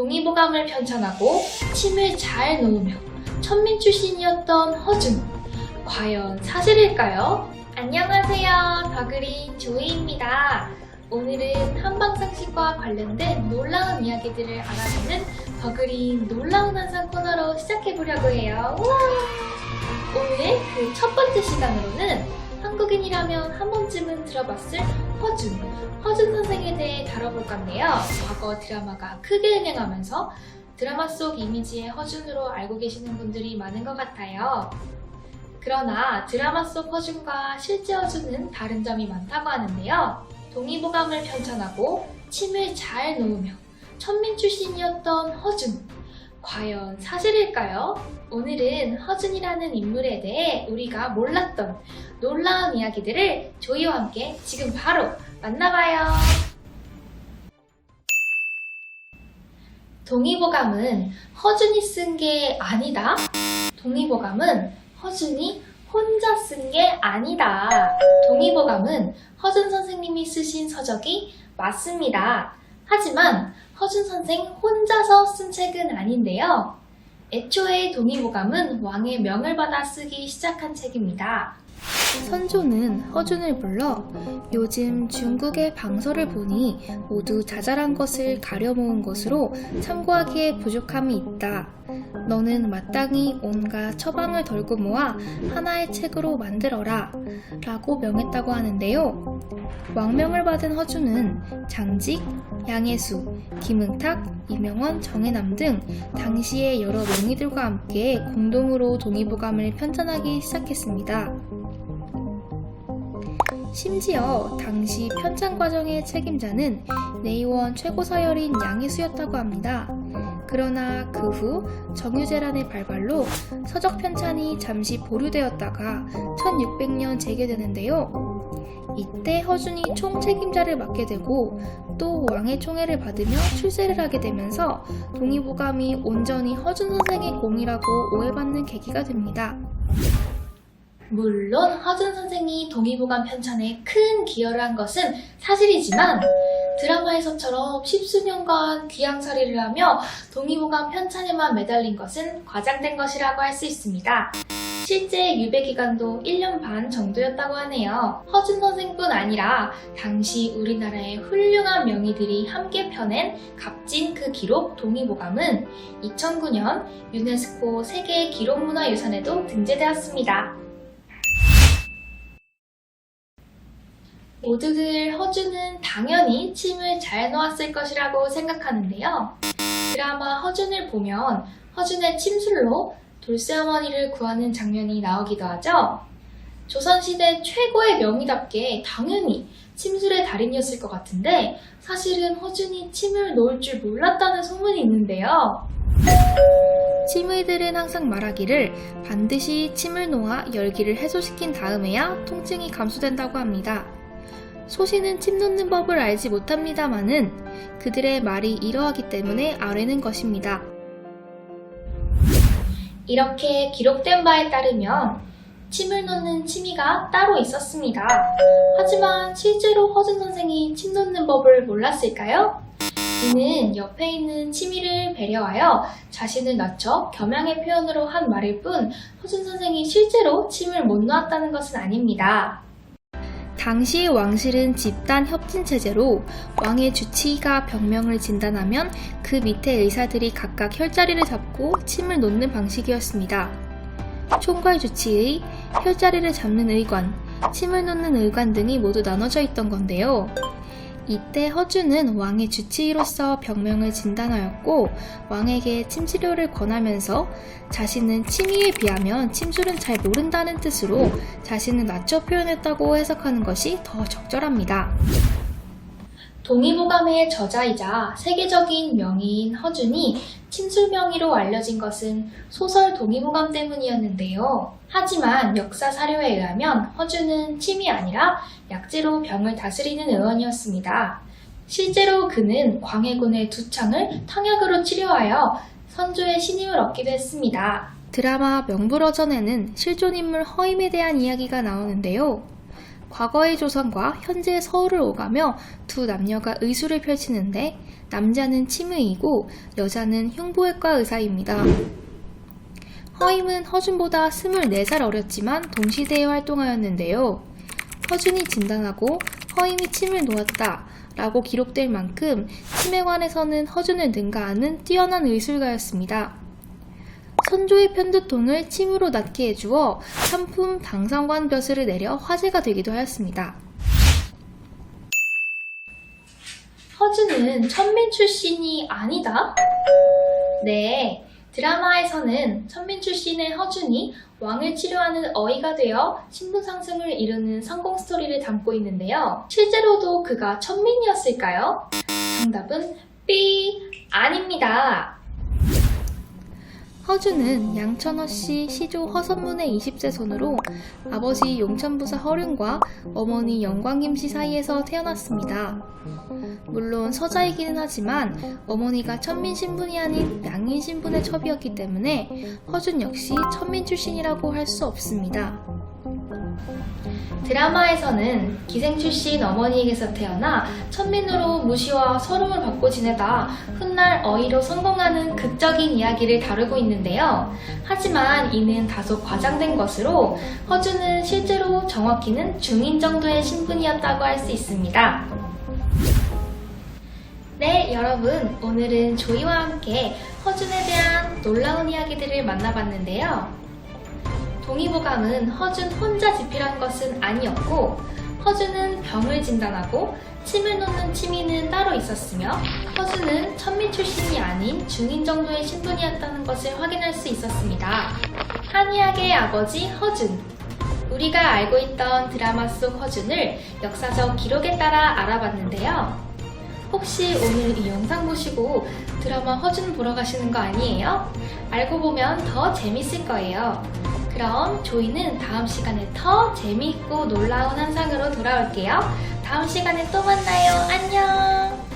동의보감을 편찬하고 침을 잘 놓으며 천민 출신이었던 허준. 과연 사실일까요? 안녕하세요. 더그린 조이입니다. 오늘은 한방상식과 관련된 놀라운 이야기들을 알아보는 더그린 놀라운 한상 코너로 시작해보려고 해요. 우와! 오늘 그 첫 번째 시간으로는 한국인이라면 한 번쯤은 들어봤을 허준 선생에 대해 다뤄볼 건데요. 과거 드라마가 크게 흥행하면서 드라마 속 이미지의 허준으로 알고 계시는 분들이 많은 것 같아요. 그러나 드라마 속 허준과 실제 허준은 다른 점이 많다고 하는데요. 동의보감을 편찬하고 침을 잘 놓으며 천민 출신이었던 허준. 과연 사실일까요? 오늘은 허준이라는 인물에 대해 우리가 몰랐던 놀라운 이야기들을 조이와 함께 지금 바로 만나봐요. 동의보감은 허준이 쓴 게 아니다. 동의보감은 허준이 혼자 쓴 게 아니다. 동의보감은 허준 선생님이 쓰신 서적이 맞습니다. 하지만 허준 선생 혼자서 쓴 책은 아닌데요. 애초에 동의보감은 왕의 명을 받아 쓰기 시작한 책입니다. 선조는 허준을 불러 요즘 중국의 방서를 보니 모두 자잘한 것을 가려 모은 것으로 참고하기에 부족함이 있다. 너는 마땅히 온갖 처방을 덜고 모아 하나의 책으로 만들어라 라고 명했다고 하는데요. 왕명을 받은 허준은 장직, 양해수, 김응탁, 이명원, 정해남 등 당시의 여러 명의들과 함께 공동으로 동의보감을 편찬하기 시작했습니다. 심지어 당시 편찬 과정의 책임자는 내의원 최고서열인 양해수였다고 합니다. 그러나 그 후 정유재란의 발발로 서적 편찬이 잠시 보류되었다가 1600년 재개되는데요. 이때 허준이 총책임자를 맡게 되고 또 왕의 총애를 받으며 출세를 하게 되면서 동의보감이 온전히 허준 선생의 공이라고 오해받는 계기가 됩니다. 물론 허준 선생이 동의보감 편찬에 큰 기여를 한 것은 사실이지만 드라마에서처럼 십수년간 귀양살이를 하며 동의보감 편찬에만 매달린 것은 과장된 것이라고 할 수 있습니다. 실제 유배기간도 1년 반 정도였다고 하네요. 허준 선생뿐 아니라 당시 우리나라의 훌륭한 명의들이 함께 펴낸 값진 그 기록 동의보감은 2009년 유네스코 세계 기록문화유산에도 등재되었습니다. 모두들 허준은 당연히 침을 잘 놓았을 것이라고 생각하는데요. 드라마 허준을 보면 허준의 침술로 돌쇠어머니를 구하는 장면이 나오기도 하죠. 조선시대 최고의 명의답게 당연히 침술의 달인이었을 것 같은데 사실은 허준이 침을 놓을 줄 몰랐다는 소문이 있는데요. 치무이들은 항상 말하기를 반드시 침을 놓아 열기를 해소시킨 다음에야 통증이 감소된다고 합니다. 소신은 침 놓는 법을 알지 못합니다마는 그들의 말이 이러하기 때문에 아뢰는 것입니다. 이렇게 기록된 바에 따르면 침을 놓는 치미가 따로 있었습니다. 하지만 실제로 허준 선생이 침 놓는 법을 몰랐을까요? 이는 옆에 있는 치미를 배려하여 자신을 낮춰 겸양의 표현으로 한 말일 뿐 허준 선생이 실제로 침을 못 놓았다는 것은 아닙니다. 당시의 왕실은 집단 협진 체제로 왕의 주치의가 병명을 진단하면 그 밑에 의사들이 각각 혈자리를 잡고 침을 놓는 방식이었습니다. 총괄 주치의, 혈자리를 잡는 의관, 침을 놓는 의관 등이 모두 나눠져 있던 건데요. 이때 허준은 왕의 주치의로서 병명을 진단하였고 왕에게 침치료를 권하면서 자신은 치미에 비하면 침술은 잘 모른다는 뜻으로 자신을 낮춰 표현했다고 해석하는 것이 더 적절합니다. 동의보감의 저자이자 세계적인 명의인 허준이 침술 명의로 알려진 것은 소설 동의보감 때문이었는데요. 하지만 역사 사료에 의하면 허준은 침이 아니라 약재로 병을 다스리는 의원이었습니다. 실제로 그는 광해군의 두 창을 탕약으로 치료하여 선조의 신임을 얻기도 했습니다. 드라마 명불허전에는 실존인물 허임에 대한 이야기가 나오는데요. 과거의 조선과 현재의 서울을 오가며 두 남녀가 의술을 펼치는데 남자는 치무이고 여자는 흉부외과 의사입니다. 허임은 허준보다 24살 어렸지만 동시대에 활동하였는데요. 허준이 진단하고 허임이 침을 놓았다 라고 기록될 만큼 침에 관해서는 허준을 능가하는 뛰어난 의술가였습니다. 선조의 편두통을 침으로 낫게 해주어 상품 당상관 벼슬을 내려 화제가 되기도 하였습니다. 허준은 천민 출신이 아니다? 네, 드라마에서는 천민 정신의 허준이 왕을 치료하는 어이가 되어 신분 상승을 이루는 성공 스토리를 담고 있는데요. 실제로도 그가 천민이었을까요? 정답은 B, 아닙니다. 허준은 양천허씨 시조 허선문의 20세 손으로 아버지 용천부사 허륜과 어머니 영광김씨 사이에서 태어났습니다. 물론 서자이기는 하지만 어머니가 천민 신분이 아닌 양인 신분의 첩이었기 때문에 허준 역시 천민 출신이라고 할 수 없습니다. 드라마에서는 기생 출신 어머니에게서 태어나 천민으로 무시와 서름을 받고 지내다 훗날 어이로 성공하는 극적인 이야기를 다루고 있는데요. 하지만 이는 다소 과장된 것으로 허준은 실제로 정확히는 중인 정도의 신분이었다고 할 수 있습니다. 네, 여러분, 오늘은 조이와 함께 허준에 대한 놀라운 이야기들을 만나봤는데요. 동의보감은 허준 혼자 집필한 것은 아니었고 허준은 병을 진단하고 침을 놓는 치미는 따로 있었으며 허준은 천민 출신이 아닌 중인 정도의 신분이었다는 것을 확인할 수 있었습니다. 한의학의 아버지 허준. 우리가 알고 있던 드라마 속 허준을 역사적 기록에 따라 알아봤는데요. 혹시 오늘 이 영상 보시고 드라마 허준 보러 가시는 거 아니에요? 알고 보면 더 재밌을 거예요. 그럼 조이는 다음 시간에 더 재미있고 놀라운 한상으로 돌아올게요. 다음 시간에 또 만나요. 안녕!